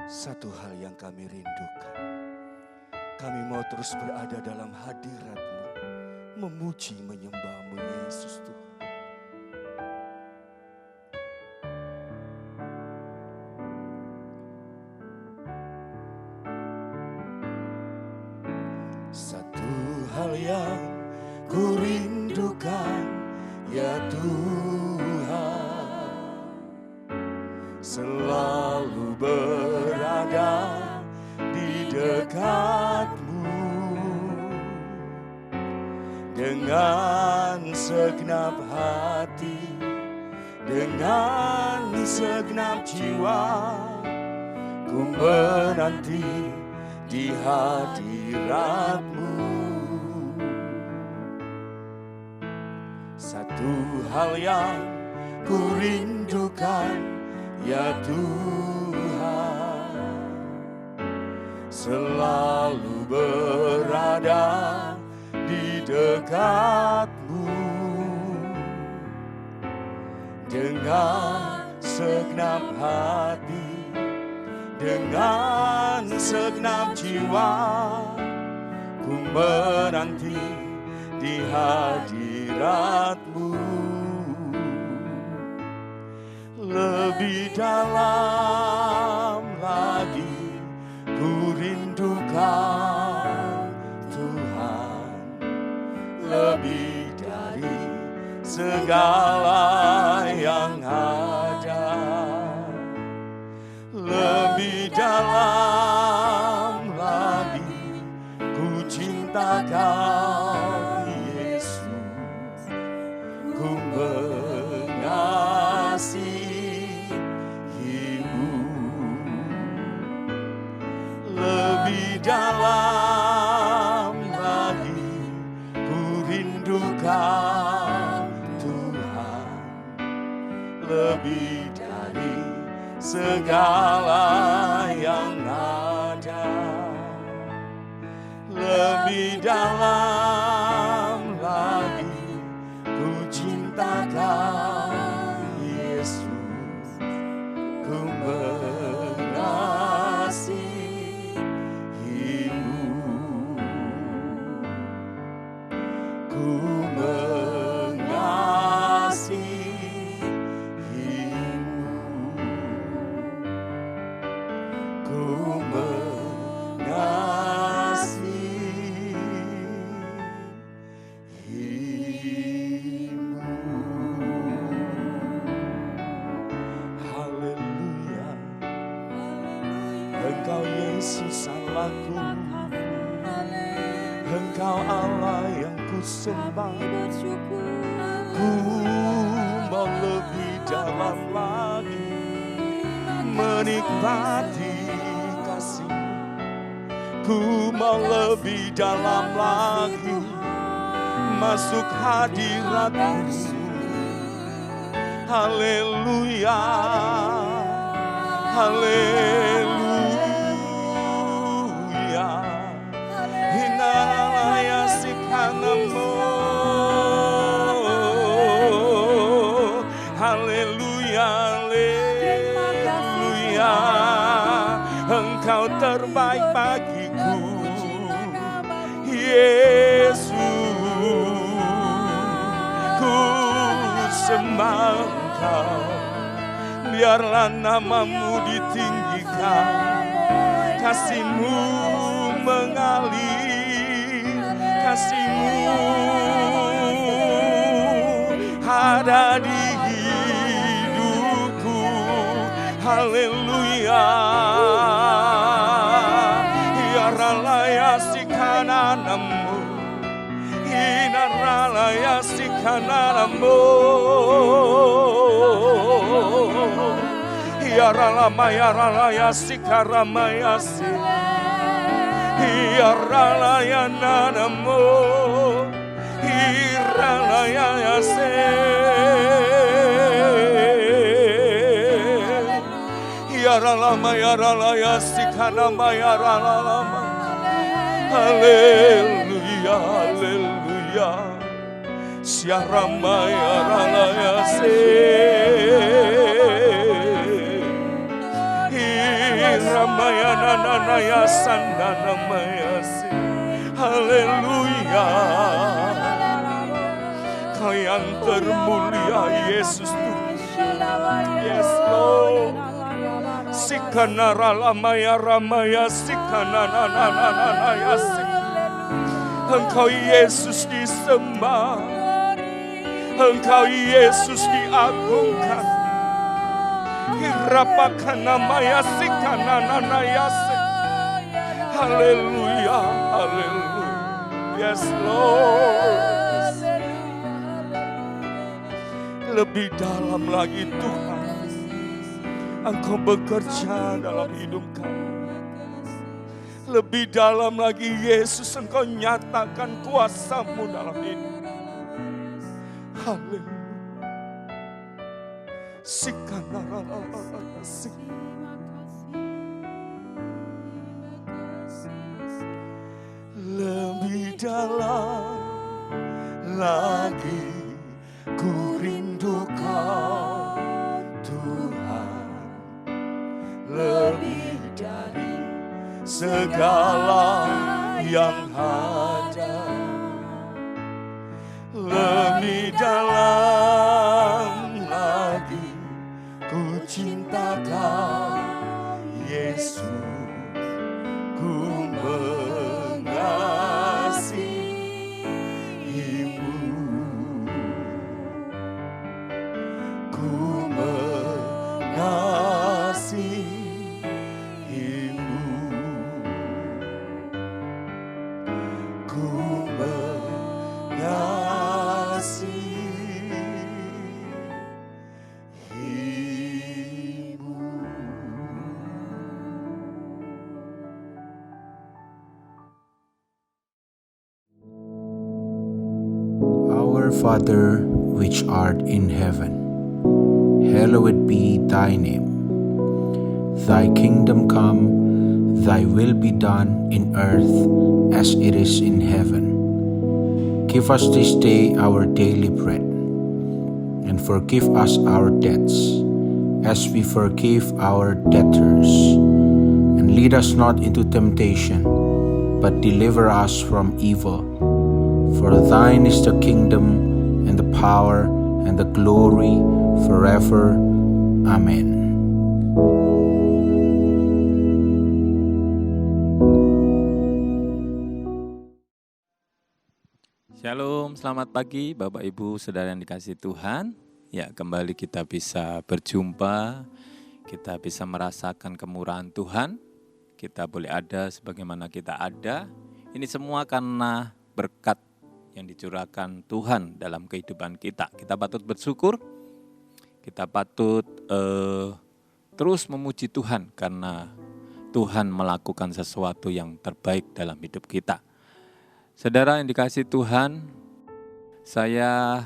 Satu hal yang kami rindukan, kami mau terus berada dalam hadirat-Mu, memuji menyembah-Mu Yesus Tuhan. Satu hal yang ku rindukan, ya Tuhan, selalu berada di dekat-Mu dengan segenap hati, dengan segenap jiwa, ku menanti di hadirat-Mu. Satu hal yang ku rindukan, ya Tuhan, selalu berada di dekat-Mu dengan segenap hati, dengan segenap jiwa, ku menanti di hadirat-Mu. Lebih dalam lagi ku rindukan Tuhan, lebih dari segala yang ada. Lebih dalam lagi ku cinta Kau Yesus, ku mengasihi-Mu. Lebih dalam lagi ku rindukan Tuhan, lebih dari segala yang ada. Lebih dalam lagi ku cinta Kau Yesus, ku mengasihi-Mu, ku mengasihi-Mu, ku mengasihi-Mu. Haleluya, Engkau Yesus Allahku, Engkau Allah yang ku sembah. Ku mau lebih dalam lagi menikmati kasih-Mu. Ku mau lebih dalam lagi masuk hadirat-Mu. Haleluya, haleluya. Hinalaya sikanamu. Haleluya, haleluya. Engkau terbaik bagiku, Yesus. Ku sembah Engkau, biarlah nama-Mu ditinggikan. Kasih-Mu mengalir, kasih-Mu ada di hidupku. Haleluya, ya ralaya sikananamu, inaralaya sikananamu, ya ralaya sikaramaya si, ya ralaya nanamu, iralaya se. Yaralama yaralaya sikanama yaralama. Haleluya, haleluya. Siarama yaralaya se. maya nana ya sandana maya si. Haleluya. Kau yang termulia Yesus Tuhan. Yes Lord. Sikana ralamaya ramaya sikana nana ya si. Engkau Yesus disembah, Engkau Yesus diagungkan. Hirapakan namanya sikana yase. Haleluya, haleluya. Yes Lord. Lebih dalam lagi Tuhan, Engkau bekerja dalam hidup kami. Lebih dalam lagi Yesus, Engkau nyatakan kuasa-Mu dalam hidup. Haleluya. Lebih dalam lagi ku rindu Kau Tuhan. Lebih dari segala yang ada, lebih dalam lagi ku cinta Kau Yesus, ku mengasihi-Mu, ku mengasihi. Our Father, which art in heaven, hallowed be thy name. Thy kingdom come, thy will be done in earth as it is in heaven. Give us this day our daily bread, and forgive us our debts, as we forgive our debtors. And lead us not into temptation, but deliver us from evil. For thine is the kingdom, and the power, and the glory, forever. Amen. Shalom, selamat pagi Bapak Ibu Saudara yang dikasihi Tuhan. Ya, kembali kita bisa berjumpa, kita bisa merasakan kemurahan Tuhan. Kita boleh ada sebagaimana kita ada. Ini semua karena berkat yang dicurahkan Tuhan dalam kehidupan kita. Kita patut bersyukur, kita patut terus memuji Tuhan karena Tuhan melakukan sesuatu yang terbaik dalam hidup kita. Saudara yang dikasihi Tuhan, saya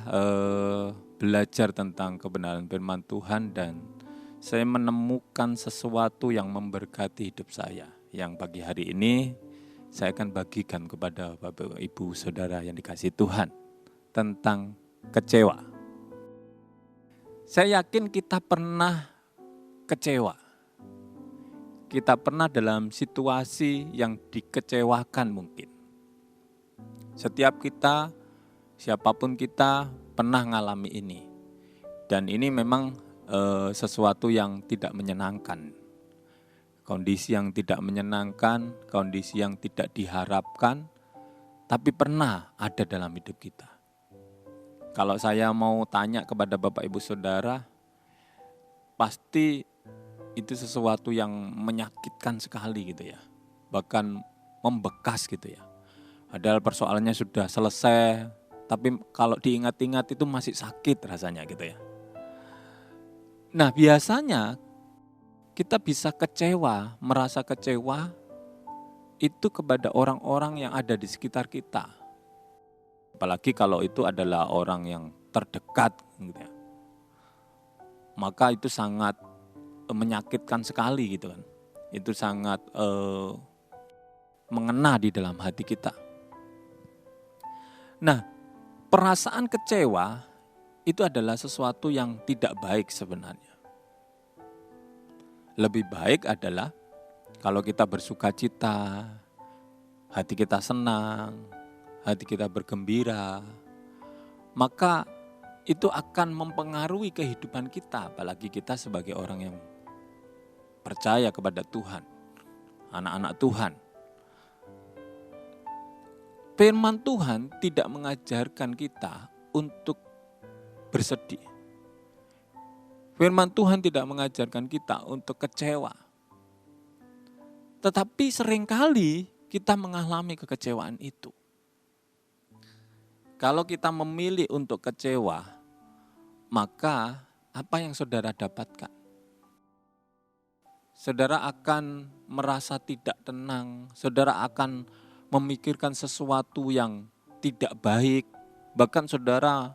belajar tentang kebenaran firman Tuhan dan saya menemukan sesuatu yang memberkati hidup saya. Yang pagi hari ini saya akan bagikan kepada Bapak Ibu Saudara yang dikasihi Tuhan tentang kecewa. Saya yakin kita pernah kecewa. Kita pernah dalam situasi yang dikecewakan mungkin. Setiap kita, siapapun kita pernah mengalami ini. Dan ini memang sesuatu yang tidak menyenangkan. Kondisi yang tidak menyenangkan, kondisi yang tidak diharapkan, tapi pernah ada dalam hidup kita. Kalau saya mau tanya kepada Bapak Ibu Saudara, pasti itu sesuatu yang menyakitkan sekali gitu ya. Bahkan membekas gitu ya. Padahal persoalannya sudah selesai, tapi kalau diingat-ingat itu masih sakit rasanya gitu ya. Nah, biasanya kita bisa kecewa, merasa kecewa itu kepada orang-orang yang ada di sekitar kita. Apalagi kalau itu adalah orang yang terdekat gitu ya. Maka itu sangat menyakitkan sekali gitu kan. Itu sangat mengena di dalam hati kita. Nah, perasaan kecewa itu adalah sesuatu yang tidak baik sebenarnya. Lebih baik adalah Kalau kita bersuka cita, hati kita senang, hati kita bergembira, maka itu akan mempengaruhi kehidupan kita, apalagi kita sebagai orang yang percaya kepada Tuhan, anak-anak Tuhan. Firman Tuhan tidak mengajarkan kita untuk bersedih. Firman Tuhan tidak mengajarkan kita untuk kecewa. Tetapi seringkali kita mengalami kekecewaan itu. Kalau kita memilih untuk kecewa, maka apa yang saudara dapatkan? Saudara akan merasa tidak tenang, saudara akan memikirkan sesuatu yang tidak baik, bahkan saudara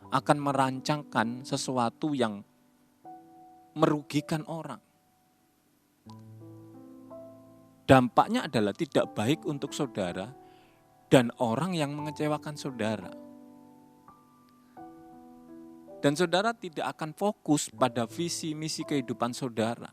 akan merancangkan sesuatu yang merugikan orang. Dampaknya adalah tidak baik untuk saudara dan orang yang mengecewakan saudara. Dan saudara tidak akan fokus pada visi misi kehidupan saudara.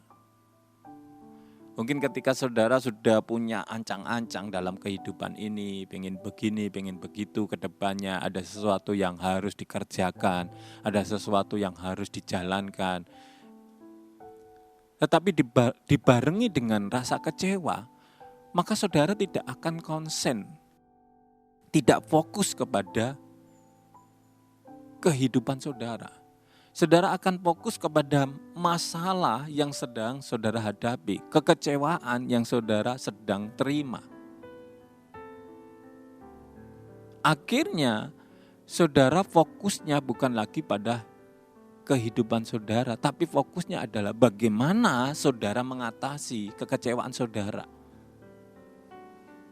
Mungkin ketika saudara sudah punya ancang-ancang dalam kehidupan ini, pengen begini, pengen begitu ke depannya, ada sesuatu yang harus dikerjakan, ada sesuatu yang harus dijalankan. Tetapi dibarengi dengan rasa kecewa, maka saudara tidak akan konsen, tidak fokus kepada kehidupan saudara. Saudara akan fokus kepada masalah yang sedang saudara hadapi, kekecewaan yang saudara sedang terima. Akhirnya, saudara fokusnya bukan lagi pada kehidupan saudara, tapi fokusnya adalah bagaimana saudara mengatasi kekecewaan saudara.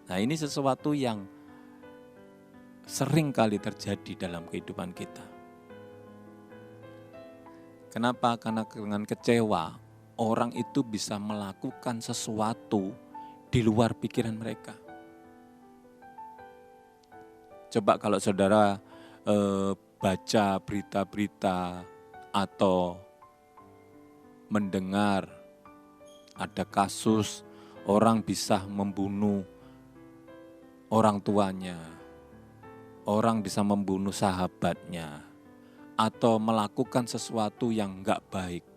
Nah, ini sesuatu yang sering kali terjadi dalam kehidupan kita. Kenapa? Karena dengan kecewa, orang itu bisa melakukan sesuatu di luar pikiran mereka. Coba kalau saudara baca berita-berita atau mendengar ada kasus orang bisa membunuh orang tuanya, orang bisa membunuh sahabatnya, atau melakukan sesuatu yang enggak baik.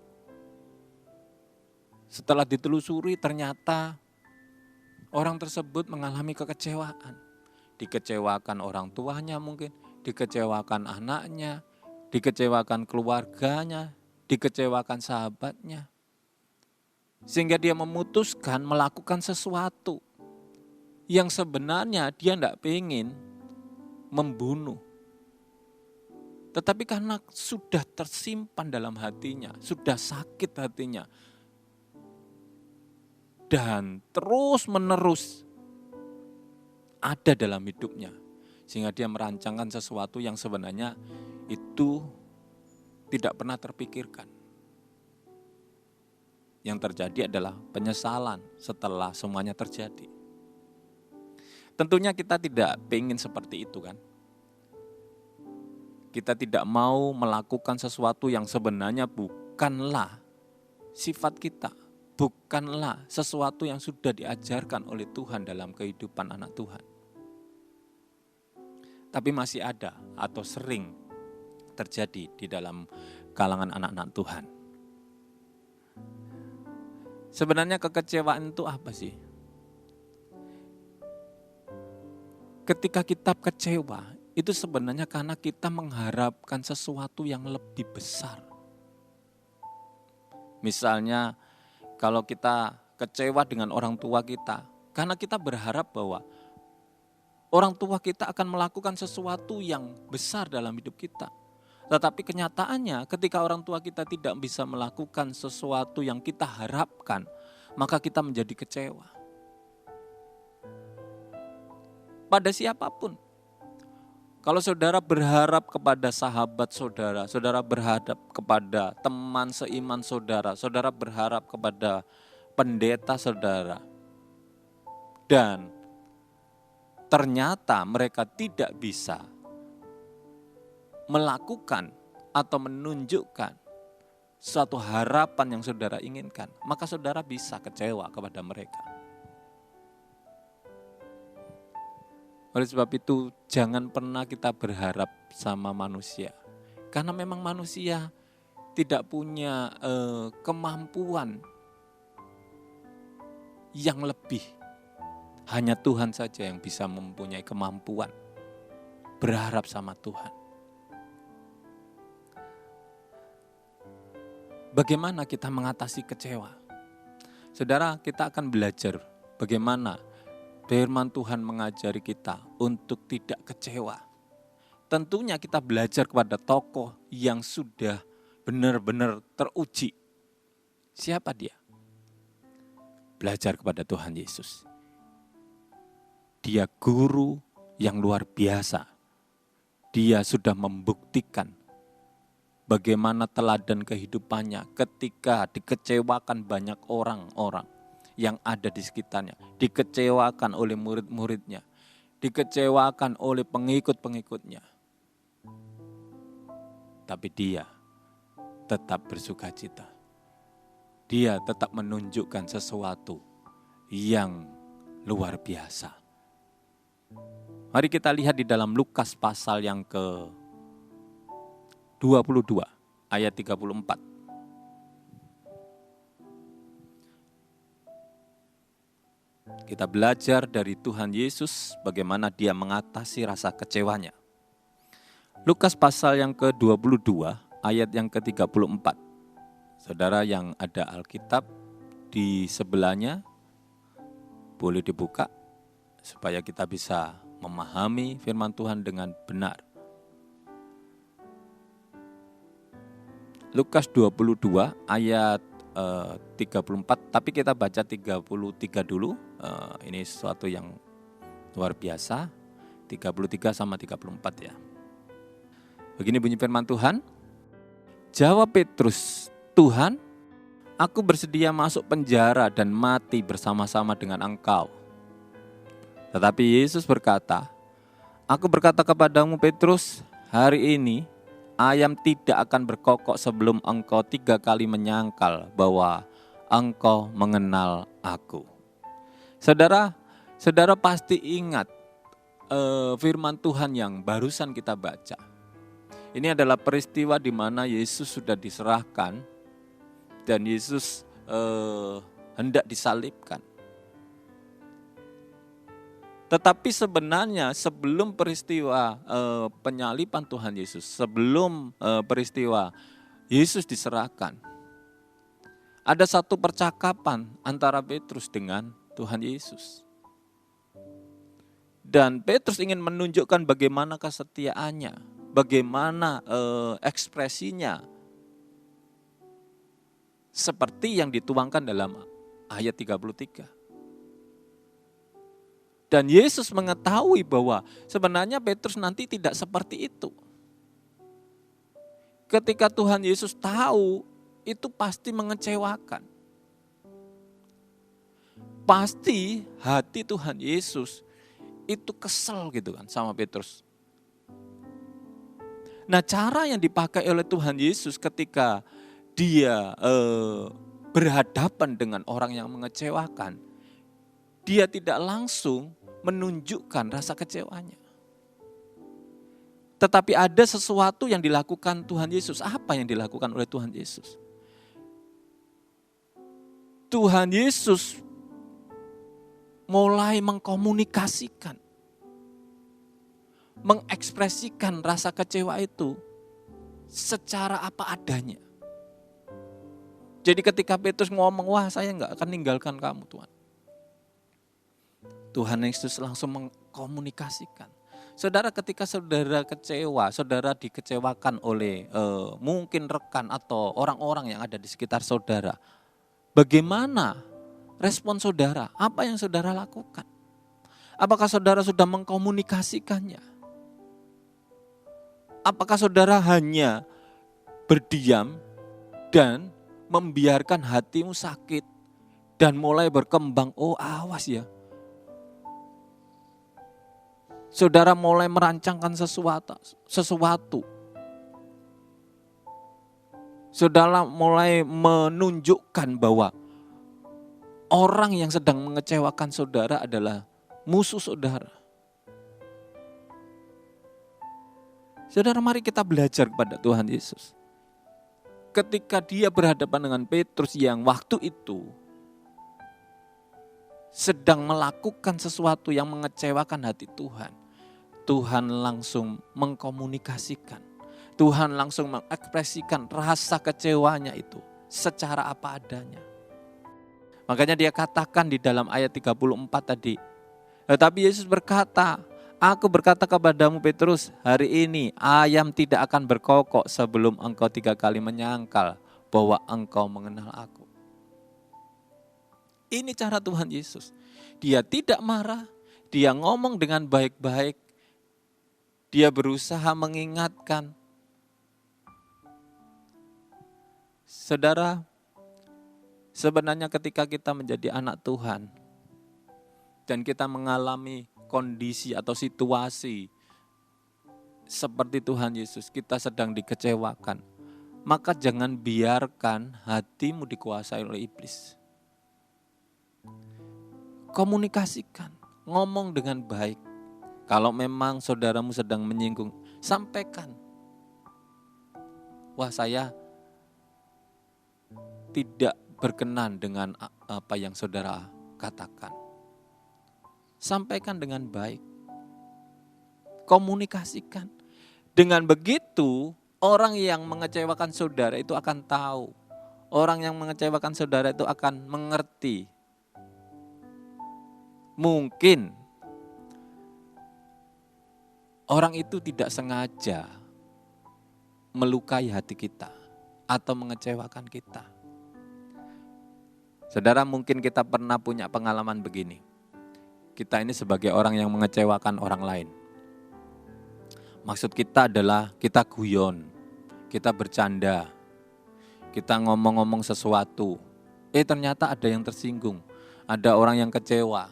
Setelah ditelusuri ternyata orang tersebut mengalami kekecewaan. Dikecewakan orang tuanya mungkin, dikecewakan anaknya, dikecewakan keluarganya, dikecewakan sahabatnya. Sehingga dia memutuskan melakukan sesuatu yang sebenarnya dia enggak pengen membunuh. Tetapi karena sudah tersimpan dalam hatinya, sudah sakit hatinya, dan terus menerus ada dalam hidupnya, sehingga dia merancangkan sesuatu yang sebenarnya itu tidak pernah terpikirkan. Yang terjadi adalah penyesalan setelah semuanya terjadi. Tentunya kita tidak pengen seperti itu kan. Kita tidak mau melakukan sesuatu yang sebenarnya bukanlah sifat kita, bukanlah sesuatu yang sudah diajarkan oleh Tuhan dalam kehidupan anak Tuhan. Tapi masih ada atau sering terjadi di dalam kalangan anak-anak Tuhan. Sebenarnya kekecewaan itu apa sih? Ketika kita kecewa, itu sebenarnya karena kita mengharapkan sesuatu yang lebih besar. Misalnya kalau kita kecewa dengan orang tua kita, karena kita berharap bahwa orang tua kita akan melakukan sesuatu yang besar dalam hidup kita. Tetapi kenyataannya ketika orang tua kita tidak bisa melakukan sesuatu yang kita harapkan, maka kita menjadi kecewa. Pada siapapun. Kalau saudara berharap kepada sahabat saudara, saudara berharap kepada teman seiman saudara, saudara berharap kepada pendeta saudara, dan ternyata mereka tidak bisa melakukan atau menunjukkan suatu harapan yang saudara inginkan, maka saudara bisa kecewa kepada mereka. Oleh sebab itu, jangan pernah kita berharap sama manusia. Karena memang manusia tidak punya kemampuan yang lebih. Hanya Tuhan saja yang bisa mempunyai kemampuan berharap sama Tuhan. Bagaimana kita mengatasi kecewa? Saudara, kita akan belajar bagaimana firman Tuhan mengajari kita untuk tidak kecewa. Tentunya kita belajar kepada tokoh yang sudah benar-benar teruji. Siapa dia? Belajar kepada Tuhan Yesus. Dia guru yang luar biasa. Dia sudah membuktikan bagaimana teladan kehidupannya ketika dikecewakan banyak orang-orang yang ada di sekitarnya. Dikecewakan oleh murid-muridnya. Dikecewakan oleh pengikut-pengikutnya. Tapi dia tetap bersuka cita. Dia tetap menunjukkan sesuatu yang luar biasa. Mari kita lihat di dalam Lukas pasal yang ke-22 ayat 34. Kita belajar dari Tuhan Yesus bagaimana dia mengatasi rasa kecewanya. Lukas pasal yang ke-22 ayat yang ke-34. Saudara yang ada Alkitab di sebelahnya boleh dibuka supaya kita bisa memahami firman Tuhan dengan benar. Lukas 22 ayat 34, tapi kita baca 33 dulu. Ini sesuatu yang luar biasa. 33 sama 34 ya. Begini bunyi firman Tuhan. Jawab Petrus, Tuhan, aku bersedia masuk penjara dan mati bersama-sama dengan Engkau. Tetapi Yesus berkata, aku berkata kepadamu Petrus, hari ini ayam tidak akan berkokok sebelum engkau 3 kali menyangkal bahwa engkau mengenal aku. Saudara pasti ingat firman Tuhan yang barusan kita baca. Ini adalah peristiwa di mana Yesus sudah diserahkan dan Yesus hendak disalibkan. Tetapi sebenarnya sebelum peristiwa penyaliban Tuhan Yesus, sebelum peristiwa Yesus diserahkan, ada satu percakapan antara Petrus dengan Tuhan Yesus. Dan Petrus ingin menunjukkan bagaimana kesetiaannya, bagaimana ekspresinya, seperti yang dituangkan dalam ayat 33. Dan Yesus mengetahui bahwa sebenarnya Petrus nanti tidak seperti itu. Ketika Tuhan Yesus tahu, itu pasti mengecewakan. Pasti hati Tuhan Yesus itu kesel gitu kan sama Petrus. Nah, cara yang dipakai oleh Tuhan Yesus ketika dia berhadapan dengan orang yang mengecewakan, dia tidak langsung menunjukkan rasa kecewanya. Tetapi ada sesuatu yang dilakukan Tuhan Yesus. Apa yang dilakukan oleh Tuhan Yesus? Tuhan Yesus mulai mengkomunikasikan, mengekspresikan rasa kecewa itu secara apa adanya. Jadi ketika Petrus ngomong, wah saya gak akan ninggalkan kamu Tuhan. Tuhan Yesus langsung mengkomunikasikan. Saudara, ketika saudara kecewa, saudara dikecewakan oleh mungkin rekan atau orang-orang yang ada di sekitar saudara. Bagaimana respon saudara? Apa yang saudara lakukan? Apakah saudara sudah mengkomunikasikannya? Apakah saudara hanya berdiam dan membiarkan hatimu sakit dan mulai berkembang, oh awas ya. Saudara mulai merancangkan sesuatu. Saudara mulai menunjukkan bahwa orang yang sedang mengecewakan saudara adalah musuh saudara. Saudara, mari kita belajar kepada Tuhan Yesus. Ketika dia berhadapan dengan Petrus yang waktu itu sedang melakukan sesuatu yang mengecewakan hati Tuhan, Tuhan langsung mengkomunikasikan. Tuhan langsung mengekspresikan rasa kecewanya itu secara apa adanya. Makanya dia katakan di dalam ayat 34 tadi, tetapi Yesus berkata, aku berkata kepadamu Petrus, hari ini ayam tidak akan berkokok sebelum engkau 3 kali menyangkal bahwa engkau mengenal aku. Ini cara Tuhan Yesus. Dia tidak marah, dia ngomong dengan baik-baik, dia berusaha mengingatkan. Saudara, sebenarnya ketika kita menjadi anak Tuhan dan kita mengalami kondisi atau situasi seperti Tuhan Yesus, kita sedang dikecewakan, maka jangan biarkan hatimu dikuasai oleh iblis. Komunikasikan, ngomong dengan baik. Kalau memang saudaramu sedang menyinggung, sampaikan. Wah, saya tidak berkenan dengan apa yang saudara katakan. Sampaikan dengan baik. Komunikasikan. Dengan begitu, orang yang mengecewakan saudara itu akan tahu. Orang yang mengecewakan saudara itu akan mengerti. Mungkin orang itu tidak sengaja melukai hati kita atau mengecewakan kita. Saudara, mungkin kita pernah punya pengalaman begini. Kita ini sebagai orang yang mengecewakan orang lain. Maksud kita adalah kita guyon, kita bercanda, kita ngomong-ngomong sesuatu. Ternyata ada yang tersinggung, ada orang yang kecewa.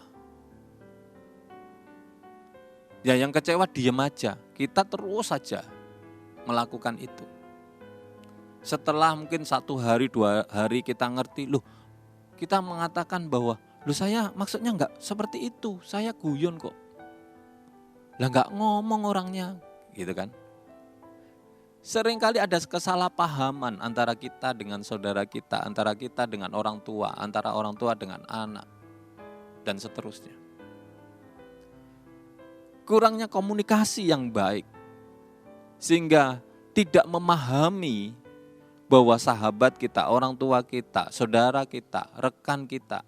Ya, yang kecewa diam aja, kita terus saja melakukan itu. Setelah mungkin 1 hari, 2 hari kita ngerti, loh, kita mengatakan bahwa, saya maksudnya enggak seperti itu, saya guyon kok. Lah enggak ngomong orangnya, gitu kan. Seringkali ada kesalahpahaman antara kita dengan saudara kita, antara kita dengan orang tua, antara orang tua dengan anak, dan seterusnya. Kurangnya komunikasi yang baik, sehingga tidak memahami bahwa sahabat kita, orang tua kita, saudara kita, rekan kita,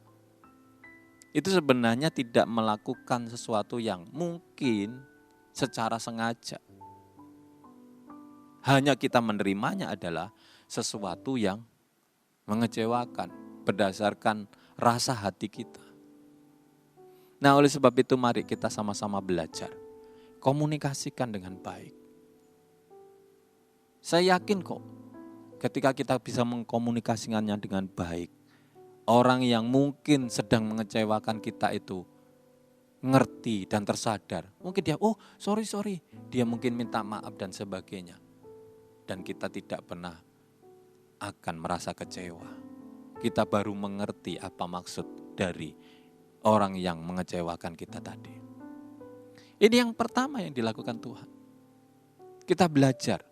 itu sebenarnya tidak melakukan sesuatu yang mungkin secara sengaja. Hanya kita menerimanya adalah sesuatu yang mengecewakan berdasarkan rasa hati kita. Nah, oleh sebab itu mari kita sama-sama belajar. Komunikasikan dengan baik. Saya yakin kok, ketika kita bisa mengkomunikasikannya dengan baik, orang yang mungkin sedang mengecewakan kita itu ngerti dan tersadar. Mungkin dia, sorry, dia mungkin minta maaf dan sebagainya. Dan kita tidak pernah akan merasa kecewa. Kita baru mengerti apa maksud dari orang yang mengecewakan kita tadi. Ini yang pertama yang dilakukan Tuhan. Kita belajar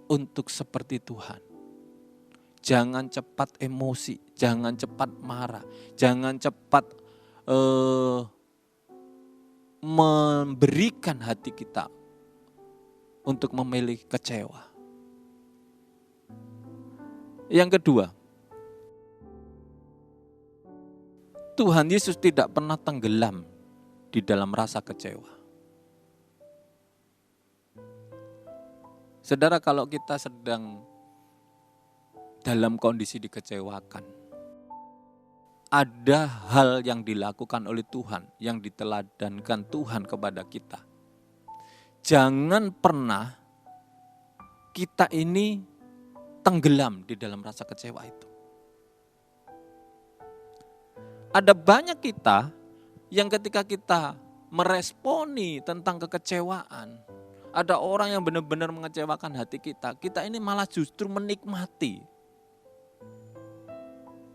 untuk seperti Tuhan. Jangan cepat emosi, jangan cepat marah, jangan cepat memberikan hati kita untuk memilih kecewa. Yang kedua, Tuhan Yesus tidak pernah tenggelam di dalam rasa kecewa. Saudara, kalau kita sedang dalam kondisi dikecewakan, ada hal yang dilakukan oleh Tuhan, yang diteladankan Tuhan kepada kita. Jangan pernah kita ini tenggelam di dalam rasa kecewa itu. Ada banyak kita yang ketika kita meresponi tentang kekecewaan Ada orang yang benar-benar mengecewakan hati kita. Kita ini malah justru menikmati.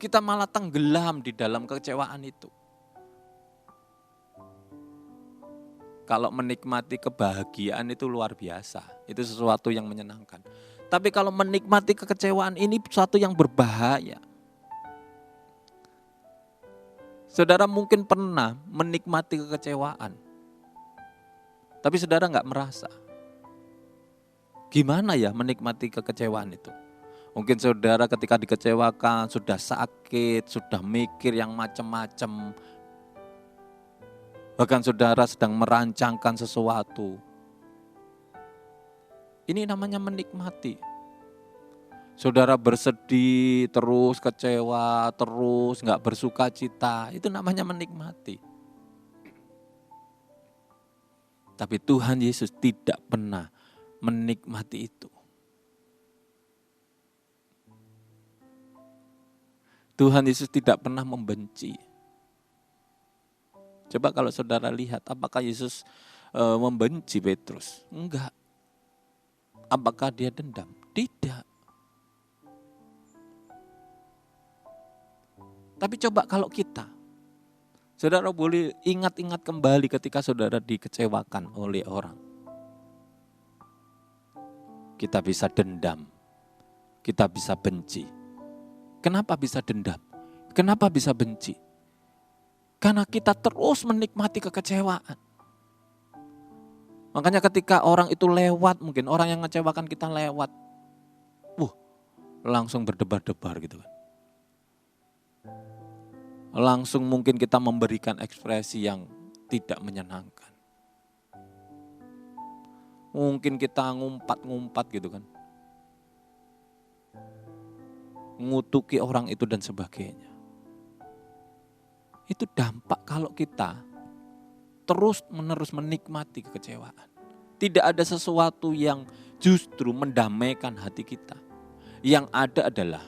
Kita malah tenggelam di dalam kekecewaan itu. Kalau menikmati kebahagiaan itu luar biasa. Itu sesuatu yang menyenangkan. Tapi kalau menikmati kekecewaan ini sesuatu yang berbahaya. Saudara mungkin pernah menikmati kekecewaan. Tapi saudara nggak merasa. Gimana ya menikmati kekecewaan itu? Mungkin saudara ketika dikecewakan sudah sakit, sudah mikir yang macam-macam. Bahkan saudara sedang merancangkan sesuatu. Ini namanya menikmati. Saudara bersedih, terus kecewa, terus nggak bersuka cita. Itu namanya menikmati. Tapi Tuhan Yesus tidak pernah menikmati itu. Tuhan Yesus tidak pernah membenci. Coba kalau saudara lihat, apakah Yesus membenci Petrus? Enggak. Apakah dia dendam? Tidak. Tapi coba kalau kita, saudara boleh ingat-ingat kembali ketika saudara dikecewakan oleh orang. Kita bisa dendam, kita bisa benci. Kenapa bisa dendam? Kenapa bisa benci? Karena kita terus menikmati kekecewaan. Makanya ketika orang itu lewat, mungkin orang yang mengecewakan kita lewat, langsung berdebar-debar gitu kan. Langsung mungkin kita memberikan ekspresi yang tidak menyenangkan. Mungkin kita ngumpat-ngumpat gitu kan. Ngutuki orang itu dan sebagainya. Itu dampak kalau kita terus-menerus menikmati kekecewaan. Tidak ada sesuatu yang justru mendamaikan hati kita. Yang ada adalah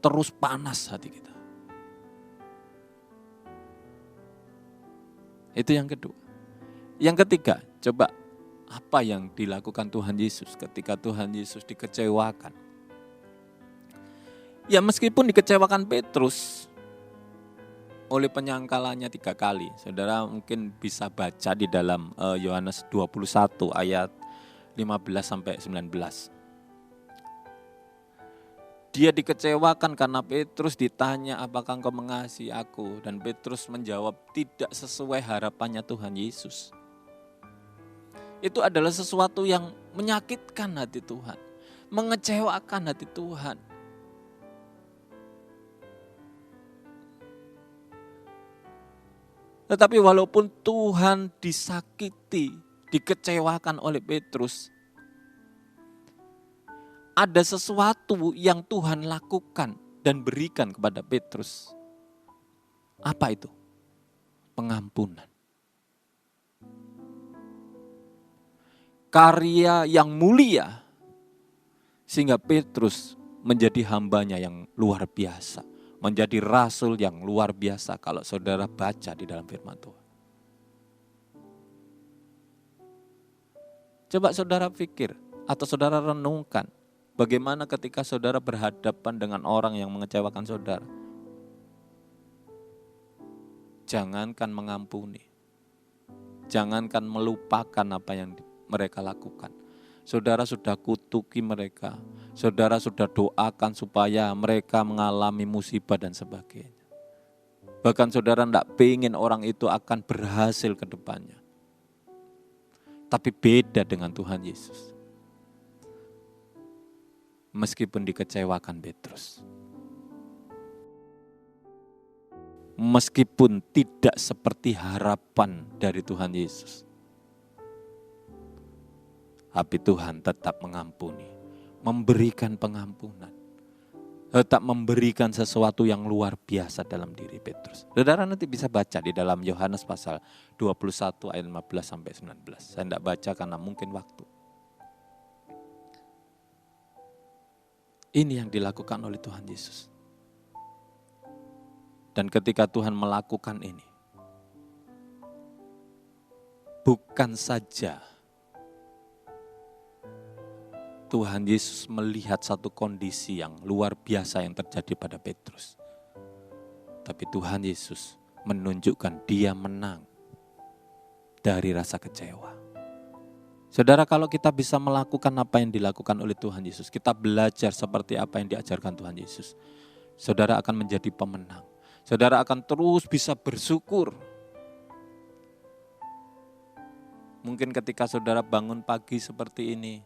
terus panas hati kita. Itu yang kedua. Yang ketiga, coba apa yang dilakukan Tuhan Yesus ketika Tuhan Yesus dikecewakan. Ya meskipun dikecewakan Petrus oleh penyangkalannya 3 kali. Saudara mungkin bisa baca di dalam Yohanes 21 ayat 15-19. Dia dikecewakan karena Petrus ditanya, apakah engkau mengasihi aku? Dan Petrus menjawab, tidak sesuai harapannya Tuhan Yesus. Itu adalah sesuatu yang menyakitkan hati Tuhan. Mengecewakan hati Tuhan. Tetapi walaupun Tuhan disakiti, dikecewakan oleh Petrus, ada sesuatu yang Tuhan lakukan dan berikan kepada Petrus. Apa itu? Pengampunan. Karya yang mulia sehingga Petrus menjadi hambanya yang luar biasa. Menjadi rasul yang luar biasa kalau saudara baca di dalam firman Tuhan. Coba saudara pikir atau saudara renungkan. Bagaimana ketika saudara berhadapan dengan orang yang mengecewakan saudara? Jangankan mengampuni. Jangankan melupakan apa yang mereka lakukan. Saudara sudah kutuki mereka. Saudara sudah doakan supaya mereka mengalami musibah dan sebagainya. Bahkan saudara tidak pengen orang itu akan berhasil ke depannya. Tapi beda dengan Tuhan Yesus. Meskipun dikecewakan Petrus. Meskipun tidak seperti harapan dari Tuhan Yesus. Tapi Tuhan tetap mengampuni. Memberikan pengampunan. Tetap memberikan sesuatu yang luar biasa dalam diri Petrus. Saudara nanti bisa baca di dalam Yohanes pasal 21 ayat 15-19. Saya tidak baca karena mungkin waktu. Ini yang dilakukan oleh Tuhan Yesus. Dan ketika Tuhan melakukan ini, bukan saja Tuhan Yesus melihat satu kondisi yang luar biasa yang terjadi pada Petrus. Tapi Tuhan Yesus menunjukkan dia menang dari rasa kecewa. Saudara, kalau kita bisa melakukan apa yang dilakukan oleh Tuhan Yesus, kita belajar seperti apa yang diajarkan Tuhan Yesus, saudara akan menjadi pemenang. Saudara akan terus bisa bersyukur. Mungkin ketika saudara bangun pagi seperti ini,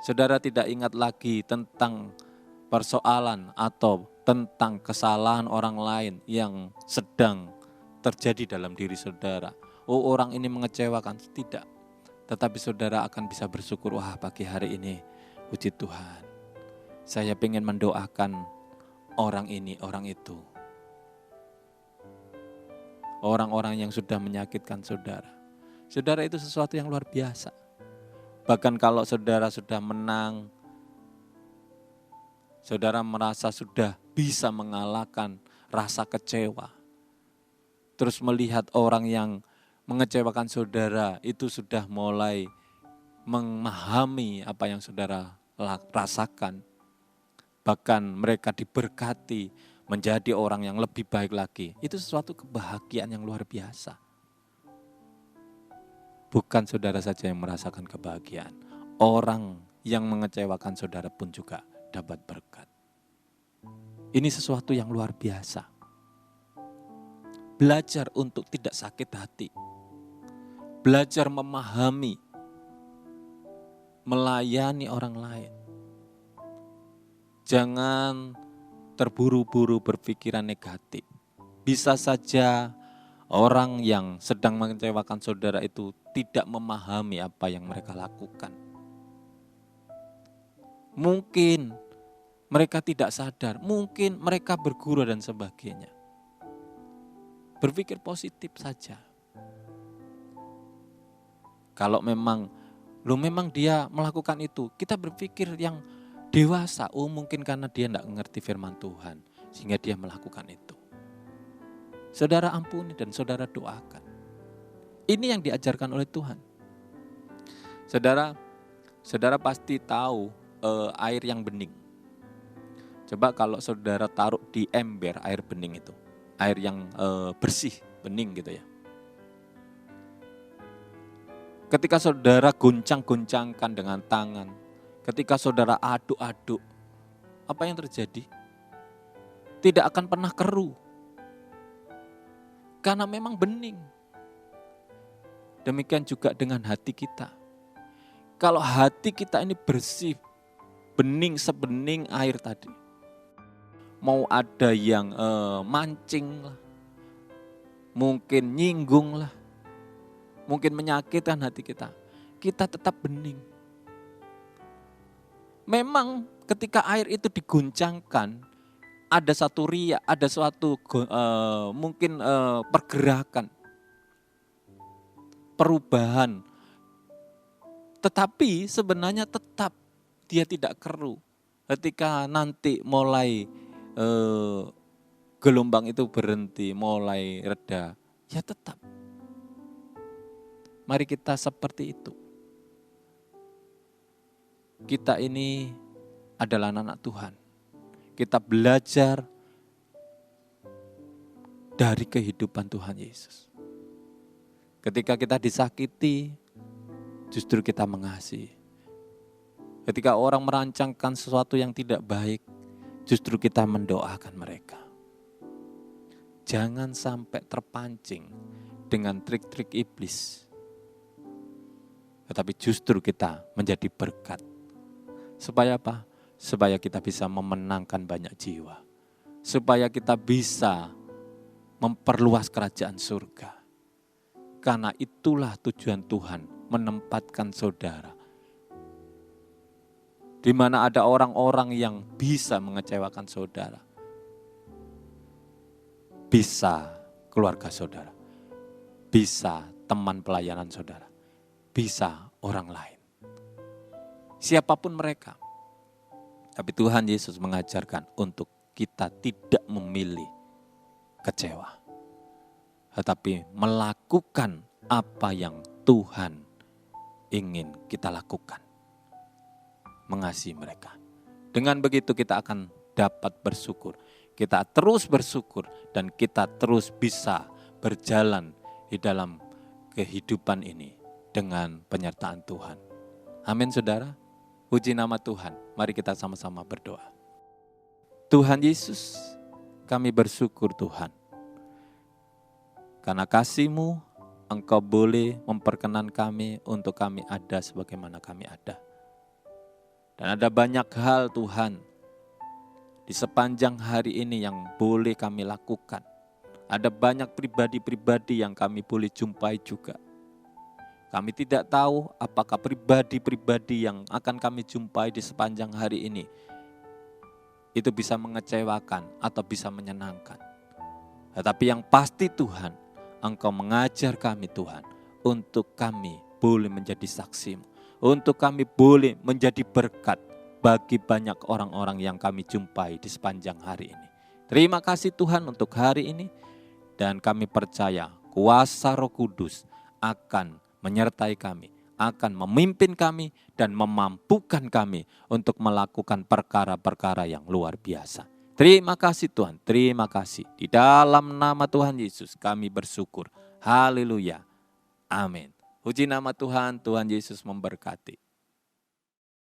saudara tidak ingat lagi tentang persoalan atau tentang kesalahan orang lain yang sedang terjadi dalam diri saudara. Oh, orang ini mengecewakan. Tidak. Tetapi saudara akan bisa bersyukur, wah pagi hari ini, puji Tuhan, saya ingin mendoakan orang ini, orang itu. Orang-orang yang sudah menyakitkan saudara. Saudara, itu sesuatu yang luar biasa. Bahkan kalau saudara sudah menang, saudara merasa sudah bisa mengalahkan rasa kecewa. Terus melihat orang yang mengecewakan saudara itu sudah mulai memahami apa yang saudara rasakan. Bahkan mereka diberkati menjadi orang yang lebih baik lagi. Itu sesuatu kebahagiaan yang luar biasa. Bukan saudara saja yang merasakan kebahagiaan. Orang yang mengecewakan saudara pun juga dapat berkat. Ini sesuatu yang luar biasa. Belajar untuk tidak sakit hati. Belajar memahami, melayani orang lain. Jangan terburu-buru berpikiran negatif. Bisa saja orang yang sedang mengecewakan saudara itu tidak memahami apa yang mereka lakukan. Mungkin mereka tidak sadar, mungkin mereka bergurau dan sebagainya. Berpikir positif saja. Kalau memang dia melakukan itu, kita berpikir yang dewasa. Oh, mungkin karena dia tidak mengerti firman Tuhan, sehingga dia melakukan itu. Saudara ampuni dan saudara doakan. Ini yang diajarkan oleh Tuhan. Saudara pasti tahu air yang bening. Coba kalau saudara taruh di ember air bening itu, air yang bersih, bening gitu ya. Ketika saudara goncang-goncangkan dengan tangan, ketika saudara aduk-aduk, apa yang terjadi? Tidak akan pernah keruh. Karena memang bening. Demikian juga dengan hati kita. Kalau hati kita ini bersih, bening sebening air tadi. Mau ada yang mancing lah, mungkin nyinggung lah, mungkin menyakitkan hati kita, kita tetap bening. Memang ketika air itu diguncangkan, ada satu riak, ada suatu mungkin pergerakan, perubahan. Tetapi sebenarnya tetap dia tidak keruh. Ketika nanti mulai gelombang itu berhenti, mulai reda, ya tetap. Mari kita seperti itu. Kita ini adalah anak Tuhan. Kita belajar dari kehidupan Tuhan Yesus. Ketika kita disakiti, justru kita mengasihi. Ketika orang merancangkan sesuatu yang tidak baik, justru kita mendoakan mereka. Jangan sampai terpancing dengan trik-trik iblis. Tetapi justru kita menjadi berkat. Supaya apa? Supaya kita bisa memenangkan banyak jiwa. Supaya kita bisa memperluas kerajaan surga. Karena itulah tujuan Tuhan menempatkan saudara. Di mana ada orang-orang yang bisa mengecewakan saudara. Bisa keluarga saudara. Bisa teman pelayanan saudara. Bisa orang lain. Siapapun mereka. Tapi Tuhan Yesus mengajarkan untuk kita tidak memilih kecewa. Tetapi melakukan apa yang Tuhan ingin kita lakukan. mengasihi mereka. Dengan begitu kita akan dapat bersyukur. Kita terus bersyukur dan kita terus bisa berjalan di dalam kehidupan ini dengan penyertaan Tuhan. Amin saudara. Puji nama Tuhan. Mari kita sama-sama berdoa. Tuhan Yesus, kami bersyukur Tuhan. Karena kasih-Mu, Engkau boleh memperkenan kami untuk kami ada sebagaimana kami ada. Dan ada banyak hal Tuhan di sepanjang hari ini yang boleh kami lakukan. Ada banyak pribadi-pribadi yang kami boleh jumpai juga. Kami tidak tahu apakah pribadi-pribadi yang akan kami jumpai di sepanjang hari ini itu bisa mengecewakan atau bisa menyenangkan. Tetapi yang pasti Tuhan, Engkau mengajar kami Tuhan untuk kami boleh menjadi saksi-Mu, untuk kami boleh menjadi berkat bagi banyak orang-orang yang kami jumpai di sepanjang hari ini. Terima kasih Tuhan untuk hari ini, dan kami percaya kuasa Roh Kudus akan menyertai kami, akan memimpin kami dan memampukan kami untuk melakukan perkara-perkara yang luar biasa. Terima kasih Tuhan, terima kasih. Di dalam nama Tuhan Yesus kami bersyukur. Haleluya. Amin. Puji nama Tuhan, Tuhan Yesus memberkati.